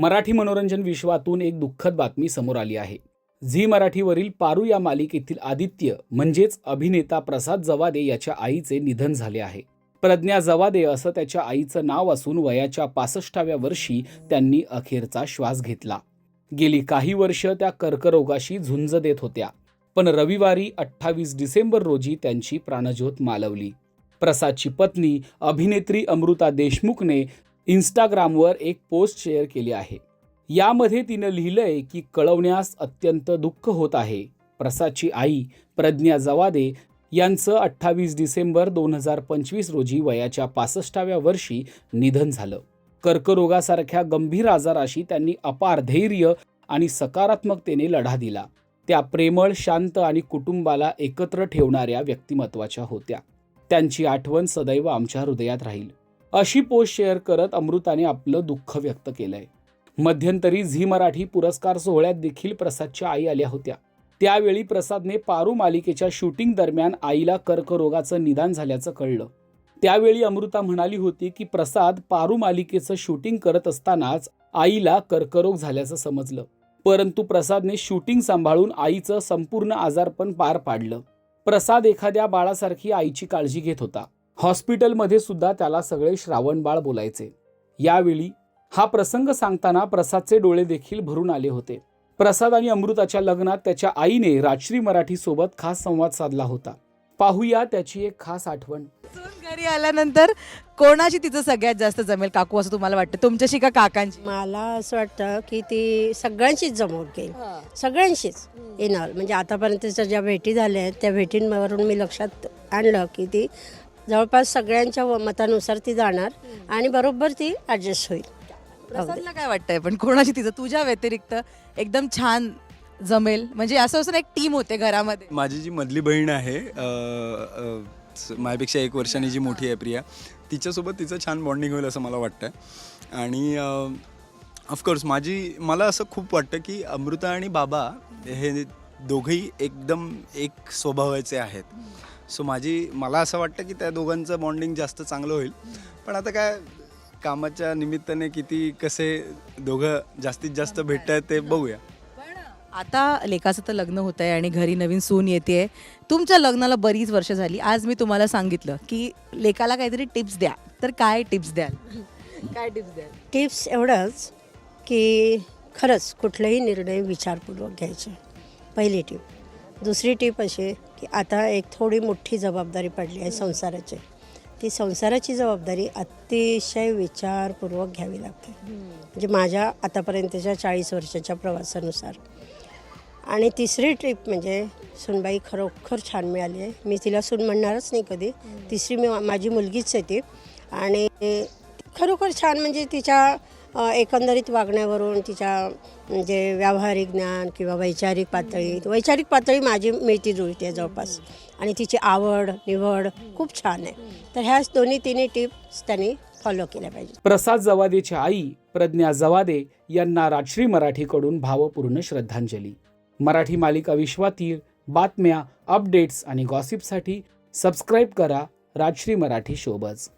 मराठी मनोरंजन विश्वातून एक दुःखद बातमी समोर आली आहे. झी मराठीवरील पारू या मालिकेतील आदित्य म्हणजेच अभिनेता प्रसाद जवादे याच्या आईचे निधन झाले आहे. प्रज्ञा जवादे असं त्याच्या आईचं नाव असून वयाच्या 65व्या वर्षी त्यांनी अखेरचा श्वास घेतला. गेली काही वर्ष त्या कर्करोगाशी झुंज देत होत्या, पण रविवारी 28 डिसेंबर रोजी त्यांची प्राणज्योत मालवली. प्रसादची पत्नी अभिनेत्री अमृता देशमुखने इंस्टाग्रामवर एक पोस्ट शेअर केली आहे. यामध्ये तिनं लिहिलंय की कळवण्यास अत्यंत दुःख होत आहे. प्रसादची आई प्रज्ञा जवादे यांचं 28 डिसेंबर 2025 रोजी वयाच्या 65व्या वर्षी निधन झालं. कर्करोगासारख्या गंभीर आजाराशी त्यांनी अपार धैर्य आणि सकारात्मकतेने लढा दिला. त्या प्रेमळ, शांत आणि कुटुंबाला एकत्र ठेवणाऱ्या व्यक्तिमत्वाच्या होत्या. त्यांची आठवण सदैव आमच्या हृदयात राहील, अशी पोस्ट शेअर करत अमृताने आपलं दुःख व्यक्त केलंय. मध्यंतरी झी मराठी पुरस्कार सोहळ्यात देखील प्रसादच्या आई आल्या होत्या. त्यावेळी प्रसादने पारू मालिकेच्या शूटिंग दरम्यान आईला कर्करोगाचं निदान झाल्याचं कळलं. त्यावेळी अमृता म्हणाली होती की प्रसाद पारू मालिकेचं शूटिंग करत असतानाच आईला कर्करोग झाल्याचं समजलं, परंतु प्रसादने शूटिंग सांभाळून आईचं संपूर्ण आजारपण पार पाडलं. प्रसाद एखाद्या बाळासारखी आईची काळजी घेत होता. हॉस्पिटलमध्ये सुद्धा त्याला सगळे श्रावण बाळ बोलायचे. यावेळी हा प्रसंग सांगताना प्रसादचे डोळे देखील भरून आले होते. प्रसाद आणि अमृताच्या लग्नात त्याच्या आईने राजश्री मराठी सोबत खास संवाद साधला होता. पाहूया त्याची एक खास आठवण. घरी आल्यानंतर कोणाची तिचं सगळ्यात जास्त जमेल काकू असं तुम्हाला वाटतं, तुमच्याशी का काकांची? मला असं वाटतं की ती सगळ्यांशीच जमवून घेईल, सगळ्यांशीच येणार. म्हणजे आतापर्यंतच्या ज्या भेटी झाल्या आहेत त्या भेटींवरून मी लक्षात आणलं की ती जवळपास सगळ्यांच्या मतानुसार ती जाणार आणि बरोबर ती ॲडजस्ट होईल. प्रसादला काय वाटतंय पण कोणाची तिचं तुझ्या व्यतिरिक्त एकदम छान जमेल? म्हणजे असं असं एक टीम होते घरामध्ये. माझी जी मधली बहीण आहे, माझ्यापेक्षा 1 वर्षांनी जी मोठी आहे प्रिया, तिच्यासोबत तिचं छान बॉन्डिंग होईल असं मला वाटतं. आणि ऑफकोर्स मला असं खूप वाटतं की अमृता आणि बाबा हे दोघंही एकदम एक स्वभावाचे आहेत. सो मला असं वाटतं की त्या दोघांचं बॉन्डिंग जास्त चांगलं होईल. पण आता काय, कामाच्या निमित्ताने कसे दोघं जास्तीत जास्त भेटतात ते बघूया. आता लेकाचं तर लग्न होत आहे आणि घरी नवीन सून येते. तुमच्या लग्नाला बरीच वर्ष झाली. आज मी तुम्हाला सांगितलं की लेकाला काहीतरी टिप्स द्या, तर काय टिप्स द्याल? काय टिप्स द्याल? टिप्स एवढंच की खरंच कुठलाही निर्णय विचारपूर्वक घ्यायचे, पहिली टीप. दुसरी टीप अशी की आता एक थोडी मोठी जबाबदारी पडली आहे संसाराची. ती संसाराची जबाबदारी अतिशय विचारपूर्वक घ्यावी लागते, म्हणजे माझ्या आतापर्यंतच्या 40 वर्षाच्या प्रवासानुसार. आणि तिसरी ट्रिप म्हणजे सूनबाई खरोखर छान मिळाली आहे. मी तिला सून म्हणणारच नाही कधी. तिसरी माझी मुलगीच आहे ती. आणि खरोखर छान, म्हणजे तिच्या एकंदरीत वागण्यावरून, तिच्या म्हणजे व्यावहारिक ज्ञान किंवा वैचारिक पातळी माझी मिळती जुळती आहे जवळपास. आणि तिची आवड निवड खूप छान आहे. तर ह्या तिन्ही टिप्स त्यांनी फॉलो केल्या पाहिजे. प्रसाद जवादेच्या आई प्रज्ञा जवादे यांना राजश्री मराठीकडून भावपूर्ण श्रद्धांजली. मराठी मालिका विश्वातील बातम्या, अपडेट्स आणि गॉसिपसाठी सबस्क्राईब करा राजश्री मराठी शोबज.